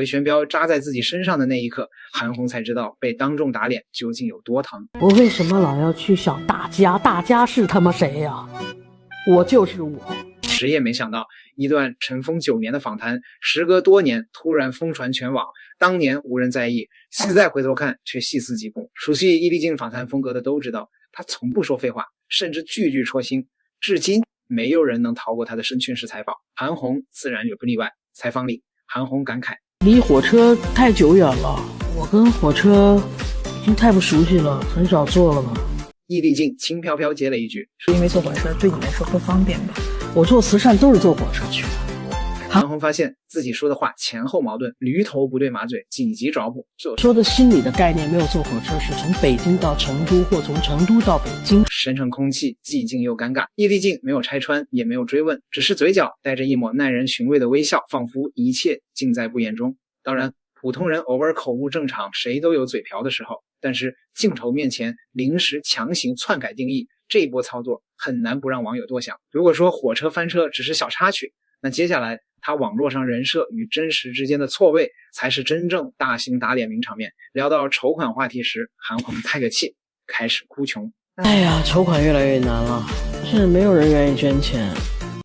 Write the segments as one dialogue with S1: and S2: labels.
S1: 回旋镖扎在自己身上的那一刻，韩红才知道被当众打脸究竟有多疼。
S2: 我为什么老要去想大家？大家是他妈谁呀？我就是我。
S1: 谁也没想到，一段尘封9年的访谈，时隔多年突然疯传全网，当年无人在意，现在回头看却细思极恐。熟悉伊丽静访谈风格的都知道，他从不说废话，甚至句句戳心，至今没有人能逃过他的声讯式采访。韩红自然也不例外。采访里，韩红感慨：
S2: 离火车太久远了，我跟火车已经太不熟悉了，很少坐了吧。
S1: 伊丽静轻飘飘接了一句：
S3: 是因为坐火车对你来说不方便吧？
S2: 我做慈善都是坐火车去的。
S1: 韩红发现自己说的话前后矛盾，驴头不对马嘴，紧急找补。
S2: 说的心理的概念没有坐火车，是从北京到成都或从成都到北京。
S1: 深沉空气寂静又尴尬，伊丽静没有拆穿，也没有追问，只是嘴角带着一抹耐人寻味的微笑，仿佛一切尽在不言中。当然，普通人偶尔口误正常，谁都有嘴瓢的时候，但是镜头面前临时强行篡改定义，这一波操作很难不让网友多想。如果说火车翻车只是小插曲，那接下来他网络上人设与真实之间的错位才是真正大型打脸名场面。聊到筹款话题时，韩红叹个气，开始哭穷。
S2: 哎呀，筹款越来越难了，现在没有人愿意捐钱。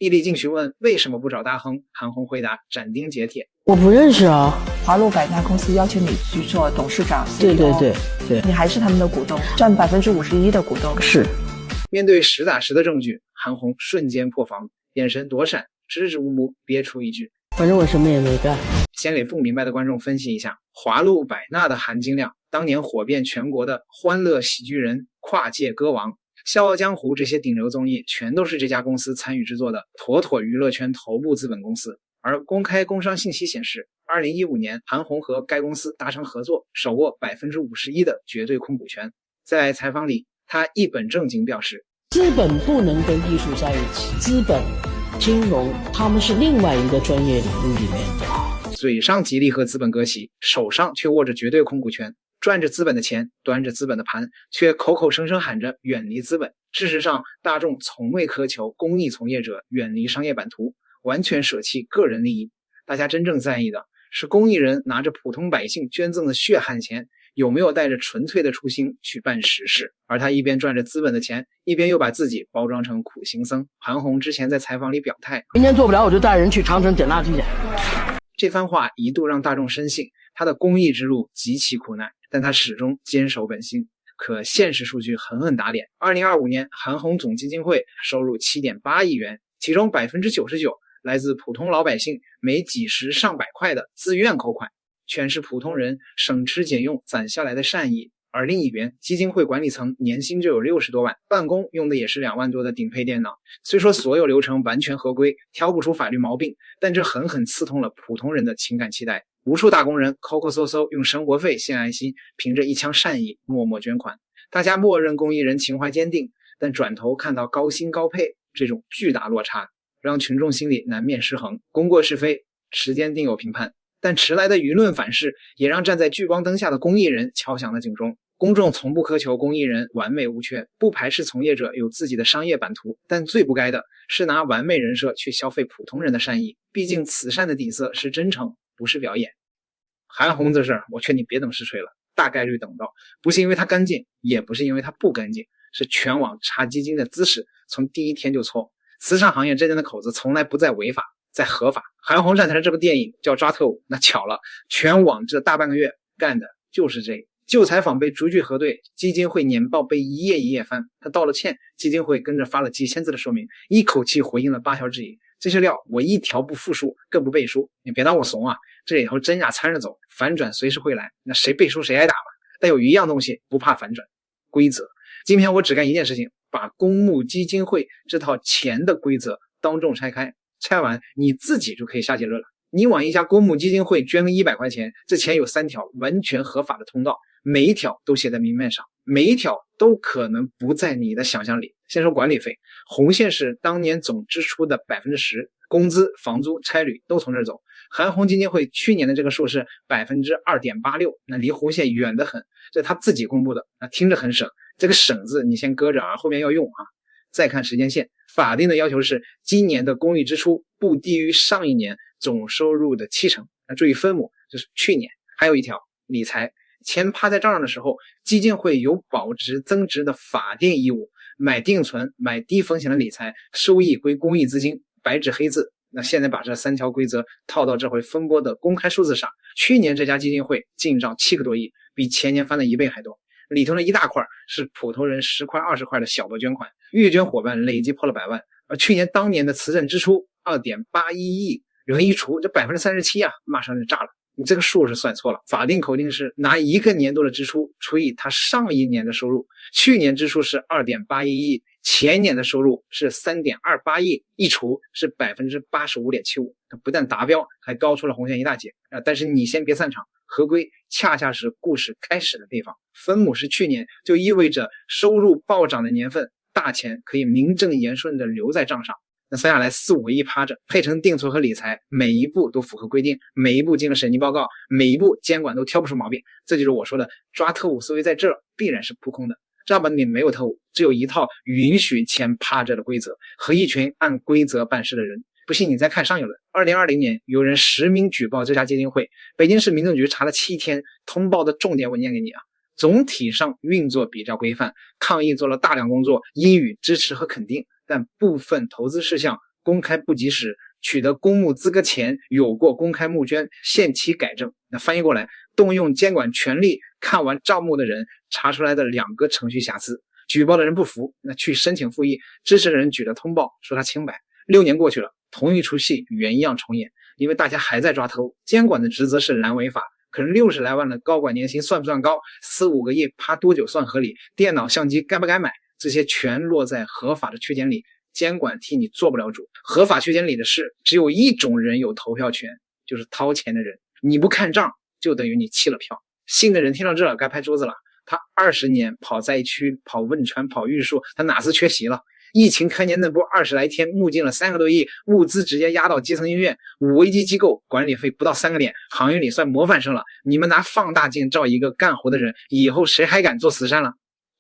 S1: 伊丽静询问为什么不找大亨，韩红回答斩钉截铁：
S2: 我不认识啊。
S3: 华路百纳公司要求你去做董事长 CEO，
S2: 对，
S3: 你还是他们的股东，占51%的股东。
S2: 是。
S1: 面对实打实的证据，韩红瞬间破防，眼神躲闪，支支吾吾憋出一句：
S2: 反正我什么也没干。
S1: 先给不明白的观众分析一下，华路百纳的含金量，当年火遍全国的欢乐喜剧人、跨界歌王、笑傲江湖这些顶流综艺全都是这家公司参与制作的，妥妥娱乐圈头部资本公司。而公开工商信息显示，2015年韩红和该公司达成合作，手握51%的绝对控股权。在采访里，他一本正经表示，
S2: 资本不能跟艺术在一起，资本、金融他们是另外一个专业领域里面的。
S1: 嘴上极力和资本割席，手上却握着绝对控股权，赚着资本的钱，端着资本的盘，却口口声声喊着远离资本。事实上，大众从未苛求公益从业者远离商业版图，完全舍弃个人利益。大家真正在意的是公益人拿着普通百姓捐赠的血汗钱，有没有带着纯粹的初心去办实事。而他一边赚着资本的钱，一边又把自己包装成苦行僧。韩红之前在采访里表态，
S2: 明天做不了我就带人去长城捡垃圾去。
S1: 这番话一度让大众深信他的公益之路极其苦难，但他始终坚守本心。可现实数据狠狠打脸。2025年韩红总基金会收入7.8亿元，其中99%来自普通老百姓每几十上百块的自愿扣款，全是普通人省吃俭用攒下来的善意。而另一边，基金会管理层年薪就有60多万，办公用的也是2万多的顶配电脑。虽说所有流程完全合规，挑不出法律毛病，但这狠狠刺痛了普通人的情感期待。无数打工人抠抠搜搜用生活费献爱心，凭着一腔善意默默捐款。大家默认公益人情怀坚定，但转头看到高薪高配，这种巨大落差让群众心里难免失衡。功过是非，时间定有评判，但迟来的舆论反噬也让站在聚光灯下的公益人敲响了警钟。公众从不苛求公益人完美无缺，不排斥从业者有自己的商业版图，但最不该的是拿完美人设去消费普通人的善意。毕竟慈善的底色是真诚，不是表演。韩红这事儿，我劝你别等实锤了，大概率等不到。不是因为他干净，也不是因为他不干净，是全网查基金的姿势从第一天就错。慈善行业这边的口子从来不在违法，在合法。韩红站台的这部电影叫抓特务，那巧了，全网这大半个月干的就是这个。就采访被逐句核对，基金会年报被一页一页翻，他道了歉，基金会跟着发了几千字的说明，一口气回应了8条质疑。这些料我一条不复述，更不背书，你别当我怂啊！这里头真假掺着走，反转随时会来，那谁背书谁挨打嘛。但有一样东西不怕反转，规则。今天我只干一件事情，把公募基金会这套钱的规则当众拆开，拆完你自己就可以下结论了。你往一家公募基金会捐个100块钱，这钱有3条完全合法的通道，每一条都写在明面上，每一条都可能不在你的想象里。先说管理费，红线是当年总支出的10%，工资、房租、差旅都从这儿走。韩红基金会去年的这个数是 2.86%， 那离红线远得很，这是他自己公布的，那听着很省，这个省字你先搁着啊，后面要用啊。再看时间线，法定的要求是今年的公益支出不低于上一年总收入的70%，那注意分母，这是去年。还有一条，理财，钱趴在账上的时候，基金会有保值增值的法定义务，买定存，买低风险的理财，收益归公益资金，白纸黑字。那现在把这3条规则套到这回分拨的公开数字上，去年这家基金会进账7个多亿，比前年翻了1倍还多。里头的一大块是普通人10块20块的小额捐款，月捐伙伴累计破了100万。而去年当年的慈善支出 2.81 亿，人一除，这 37% 啊，马上就炸了。你这个数是算错了，法定口径是拿一个年度的支出除以他上一年的收入，去年支出是 2.81 亿，前年的收入是 3.28 亿，一除是 85.75%， 不但达标，还高出了红线一大截。但是你先别散场，合规恰恰是故事开始的地方。分母是去年，就意味着收入暴涨的年份，大钱可以名正言顺的留在账上。那算下来4-5个亿趴着，配成定存和理财，每一步都符合规定，每一步经了审计报告，每一步监管都挑不出毛病。这就是我说的抓特务思维，在这儿必然是扑空的。这样里没有特务，只有一套允许钱趴着的规则和一群按规则办事的人。不信你再看上一轮，2020年有人实名举报这家基金会，北京市民政局查了7天，通报的重点我念给你啊。总体上运作比较规范，抗疫做了大量工作，应予支持和肯定，但部分投资事项公开不及时，取得公募资格前有过公开募捐，限期改正。那翻译过来，动用监管权力看完账目的人查出来的2个程序瑕疵，举报的人不服，那去申请复议，支持的人举了通报说他清白。6年过去了，同一出戏原样重演，因为大家还在抓特务，监管的职责是拦违法。可是60来万的高管年薪算不算高？4-5个亿趴多久算合理？电脑相机该不该买？这些全落在合法的区间里，监管替你做不了主。合法区间里的事，只有一种人有投票权，就是掏钱的人。你不看账，就等于你弃了票。信的人听到这该拍桌子了。他20年跑灾区、跑汶川、跑玉树，他哪次缺席了？疫情开年那波20来天，募进了3个多亿，物资直接压到基层医院，5危机机构管理费不到3个点，行业里算模范生了。你们拿放大镜照一个干活的人，以后谁还敢做慈善了？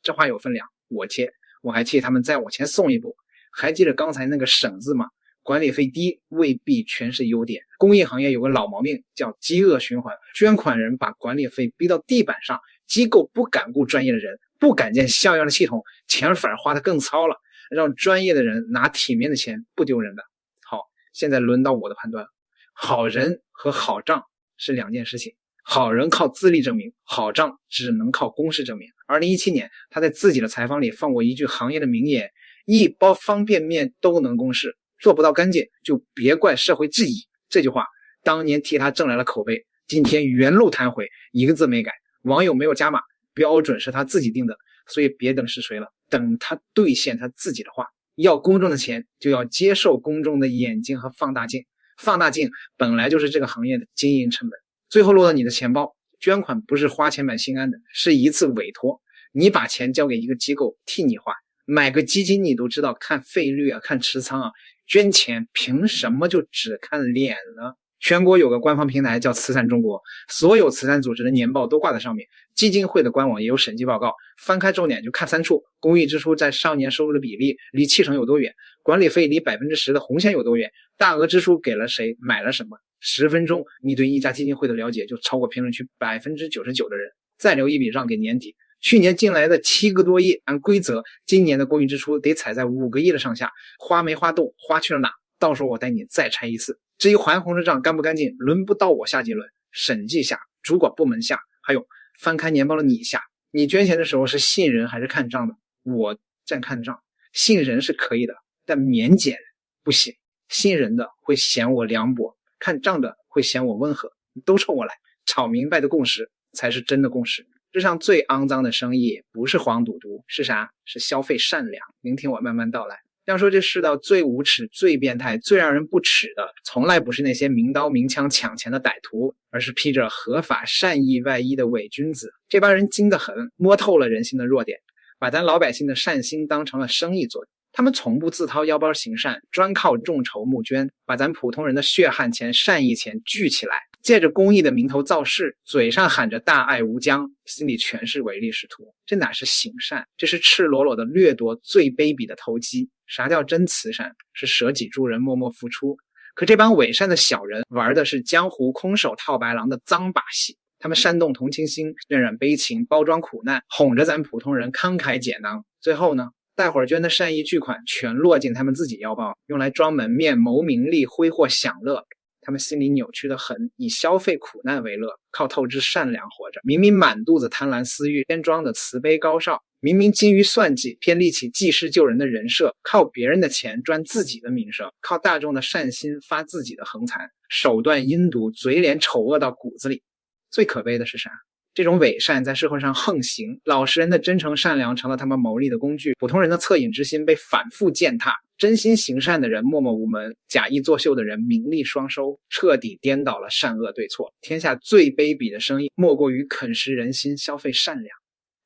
S1: 这话有分量，我切，我还替他们再往前送一步。还记得刚才那个省字吗？管理费低未必全是优点。公益行业有个老毛病叫饥饿循环，捐款人把管理费逼到地板上，机构不敢雇专业的人，不敢建像样的系统，钱反而花得更糙了。让专业的人拿体面的钱不丢人的。好，现在轮到我的判断。好人和好账是2件事情，好人靠资历证明，好账只能靠公示证明。2017年他在自己的采访里放过一句行业的名言，一包方便面都能公示，做不到干净就别怪社会质疑。这句话当年替他挣来了口碑，今天原路弹回，一个字没改，网友没有加码，标准是他自己定的，所以别等是谁了，等他兑现他自己的话。要公众的钱，就要接受公众的眼睛和放大镜。放大镜本来就是这个行业的经营成本，最后落到你的钱包。捐款不是花钱买心安的，是一次委托。你把钱交给一个机构替你花，买个基金你都知道看费率啊，看持仓啊，捐钱凭什么就只看脸呢？全国有个官方平台叫慈善中国，所有慈善组织的年报都挂在上面，基金会的官网也有审计报告，翻开重点就看3处，公益支出在上年收入的比例离70%有多远，管理费离 10% 的红线有多远，大额支出给了谁，买了什么。10分钟你对一家基金会的了解就超过评论区 99% 的人。再留一笔让给年底，去年进来的7个多亿按规则，今年的公益支出得踩在5个亿的上下，花没花动，花去了哪？到时候我带你再拆一次。至于还红的账干不干净，轮不到我下结论，审计下，主管部门下，还有翻开年报的你下。你捐钱的时候是信人还是看账的？我站看账。信人是可以的，但免检不行。信人的会嫌我凉薄，看账的会嫌我温和，都冲我来，吵明白的共识才是真的共识。世上最肮脏的生意不是黄赌毒，是啥？是消费善良。您听我慢慢道来。要说这世道最无耻、最变态、最让人不齿的，从来不是那些明刀明枪抢钱的歹徒，而是披着合法善意外衣的伪君子。这帮人精得很，摸透了人性的弱点，把咱老百姓的善心当成了生意做。他们从不自掏腰包行善，专靠众筹募捐，把咱普通人的血汗钱、善意钱聚起来，借着公益的名头造势，嘴上喊着大爱无疆，心里全是唯利是图。这哪是行善，这是赤裸裸的掠夺，最卑鄙的投机。啥叫真慈善？是舍己助人，默默付出。可这帮伪善的小人玩的是江湖空手套白狼的脏把戏，他们煽动同情心，渲染悲情，包装苦难，哄着咱普通人慷慨解囊。最后呢，大伙儿捐的善意巨款全落进他们自己腰包，用来装门面、谋名利、挥霍享乐。他们心里扭曲的很，以消费苦难为乐，靠透支善良活着。明明满肚子贪婪私欲，偏装的慈悲高尚；明明精于算计，偏立起济世救人的人设，靠别人的钱赚自己的名声，靠大众的善心发自己的横财，手段阴毒，嘴脸丑恶到骨子里。最可悲的是啥？这种伪善在社会上横行，老实人的真诚善良成了他们谋利的工具，普通人的恻隐之心被反复践踏，真心行善的人默默无门，假意作秀的人名利双收，彻底颠倒了善恶对错。天下最卑鄙的生意莫过于啃食人心，消费善良。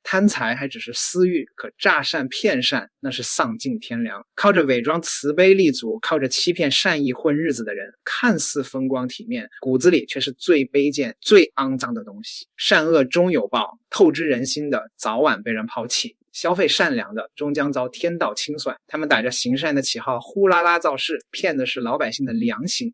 S1: 贪财还只是私欲，可诈善骗善那是丧尽天良。靠着伪装慈悲立足，靠着欺骗善意混日子的人，看似风光体面，骨子里却是最卑贱最肮脏的东西。善恶终有报，透支人心的早晚被人抛弃，消费善良的终将遭天道清算。他们打着行善的旗号呼啦啦造势，骗的是老百姓的良心。